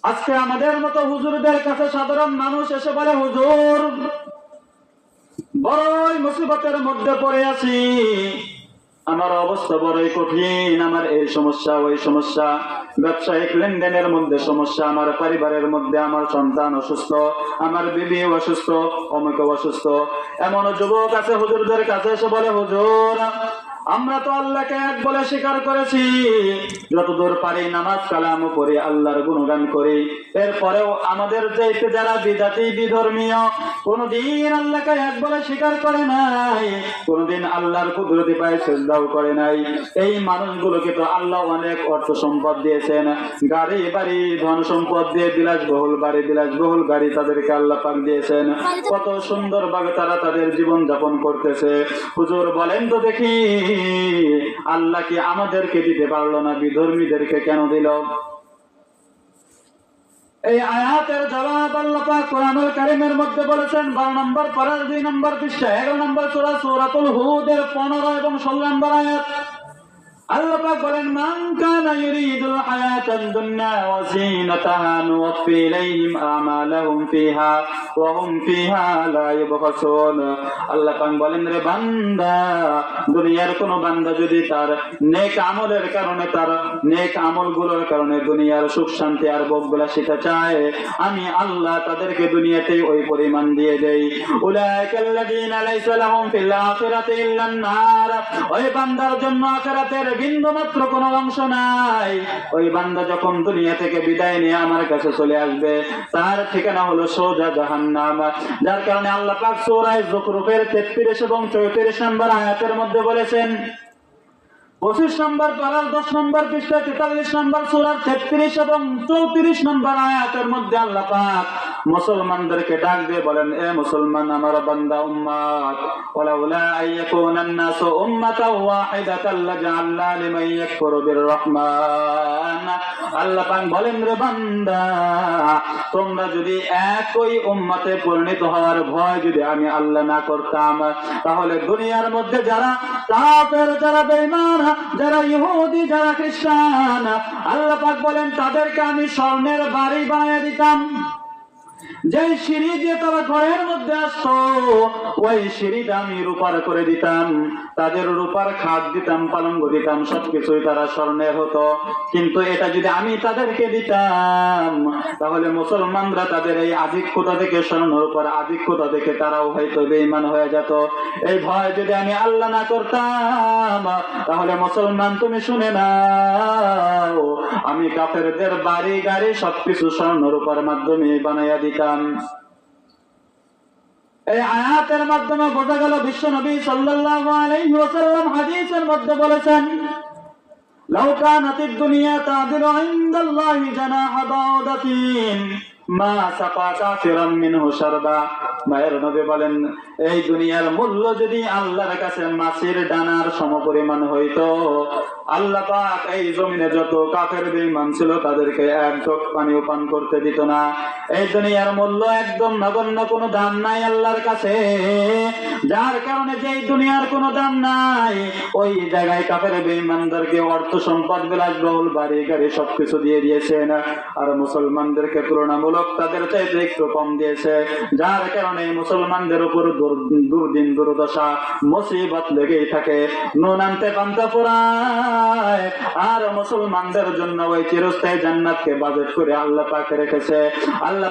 আজকে আমাদের মতো হুজুরদের কাছে সাধারণ মানুষ এসে বলে, হুজুর বড়ই মুসিবতের মধ্যে পড়ে আছি, আমার অবস্থা বড়ই কঠিন, আমার এই সমস্যা ওই সমস্যা, ব্যবসায়িক লেনদেনের মধ্যে সমস্যা, আমার পরিবারের মধ্যে আমার সন্তান অসুস্থ, আমার বিবি অসুস্থ, অমুক অসুস্থ। এমন যুবক আছে হুজুরদের কাছে এসে বলে, হুজুর আমরা তো আল্লাহকে এক বলে স্বীকার করেছি, যতদূর পারি নামাজ কালাম পড়ি, আল্লাহর গুণগান করি, এরপরেও আমাদের চাইতে যারা বিদাতি বিধর্মীয় কোনদিন আল্লাহকে এক বলে স্বীকার করে নাই, কোনদিন আল্লাহর কুদরতি পায়ে সিজদাও করে নাই, এই মানুষগুলোকে তো আল্লাহ অনেক অর্থ সম্পদ দিয়েছেন, গাড়ি বাড়ি ধন সম্পদ দিয়ে বিলাসবহুল বাড়ি বিলাসবহুল গাড়ি তাদেরকে আল্লাহ পাক দিয়েছেন, কত সুন্দর ভাবে তারা তাদের জীবন যাপন করতেছে। হুজুর বলেন তো দেখি, আল্লাহ কি আমাদেরকে দিতে পারলো না, বিধর্মীদেরকে কেন দিল? এই আয়াতের জবাব আল্লাহ পাক কোরআনুল কারীমের মধ্যে বলেছেন 12 নম্বর পারার 2 নম্বর পৃষ্ঠা 11 নম্বর সূরা সূরাতুল হুদের 15 এবং 16 নম্বর আয়াত। আল্লাহ পাক বলেন, মান কানা ইউরিদুল হায়াতাদ দুনিয়া ওয়া যিনাতাহা নুওয়াফি ইলাইহিম আমালাহুম ফিহা ওয়া হুম ফিহা লা ইউবখাসুন। আল্লাহ পাক বলেন, রে বান্দা, দুনিয়ার কোন বান্দা যদি তার নেক আমলের কারণে, তার নেক আমলগুলোর কারণে দুনিয়ার সুখ শান্তি আর ভোগবিলাসিতা চায়, আমি আল্লাহ তাদেরকে দুনিয়াতেই ওই পরিমাণ দিয়ে দেই। উলাইকাল্লাযীনা লাইসা লাহুম ফিল আখিরাতি ইল্লান নার। ওই বান্দার জন্য আখিরাতের বিন্দু মাত্র কোনো অংশ নাই। ওই বান্দা যখন দুনিয়া থেকে বিদায় নিয়ে আমার কাছে চলে আসবে, তার ঠিকানা হলো সোজা জাহান্নাম। যার কারণে আল্লাহ পাক সূরা যুখরুফের 33 এবং 34 নম্বর আয়াতের মধ্যে বলেছেন, 25 নম্বর পারার 10 নম্বর পৃষ্ঠা 43 নম্বর সূরার 33 এবং 34 নম্বর আয়াতের মধ্যে আল্লাহ পাক মুসলমানদেরকে ডাক দিয়ে বলেন, এ মুসলমান, আমার বান্দা উম্মত, ওয়ালাউলা আইয়াকুনান নাসু উম্মাতাও ওয়াহিদাতান লাজআলনা লিমান ইয়াকফুরু বির রহমান। আল্লাহ পাক বলেন, রে বান্দা, তোমরা যদি একই উম্মতে পরিণত হওয়ার ভয় যদি আমি আল্লাহ না করতাম, তাহলে দুনিয়ার মধ্যে যারা কাফের, যারা বেঈমান, যারা ইহুদি, যারা খ্রিস্টান, আল্লাহ পাক বলেন তাদেরকে আমি স্বর্ণের বাড়ি বানিয়ে দিতাম। যে সিঁড়ি দিয়ে তারা ঘরের মধ্যে আসতো, ওই সিঁড়িটা আমি রূপার করে দিতাম, তাদের রূপার খাট দিতাম, পালঙ্ক দিতাম, সবকিছুই তারা স্বর্ণের হতো। কিন্তু এটা যদি আমি তাদেরকে দিতাম, তাহলে মুসলমানরা তাদের এই আধিক্যতা থেকে, স্বর্ণের উপর আধিক্যতা থেকে তারাও হয়তো বেঈমান হয়ে যেত। এই ভয় যদি আমি আল্লাহ না করতাম, তাহলে মুসলমান তুমি শুনে নাও, আমি কাফেরদের বাড়ি গাড়ি সবকিছু স্বর্ণের উপর মাধ্যমে বানাইয়া দিতাম। এই আয়াতের মাধ্যমে বোঝা গেল, বিশ্ব নবী সাল্লাল্লাহু আলাইহি ওয়াসাল্লাম হাদিসের মধ্যে বলেছেন, লাউ কানাতিদ দুনিয়া তাদিলু ইনদাল্লাহি জানাহা বাউদাতিন মা সাকা কাফিরাম মিনহু শারবা। মায়ের নবী বলেন, এই দুনিয়ার মূল্য যদি আল্লাহর কাছে মাছের ডানার সমপরিমাণ হইতো, আল্লাহ পাক এই জমিনে যত কাফের বেঈমান ছিল তাদেরকে এক ঢোক পানিও পান করতে দিত না। এই দুনিয়ার মূল্য একদম নগণ্য, কোনো দাম নাই আল্লাহর কাছে। যার কারণে যে দুনিয়ার কোনো দাম নাই, ওই জায়গায় কাফের বেঈমানদেরকে অর্থ সম্পদ বিলাসবহুল বাড়ি গাড়ি সবকিছু দিয়ে দিয়েছেন, আর মুসলমানদেরকে তুলনামূলক তাদের চাইতে একটু কম দিয়েছে। যার কারণে মুসলমানদের উপর দুর্দিন দুর্দশা মুসিবত লেগেই থাকে, নুন আনতে পান্তা ফুরায়। আর মুসলমানদের জন্য ওই চিরস্থায়ী জান্নাতকে বাজেট করে আল্লাহ পাক রেখেছে। আল্লাহ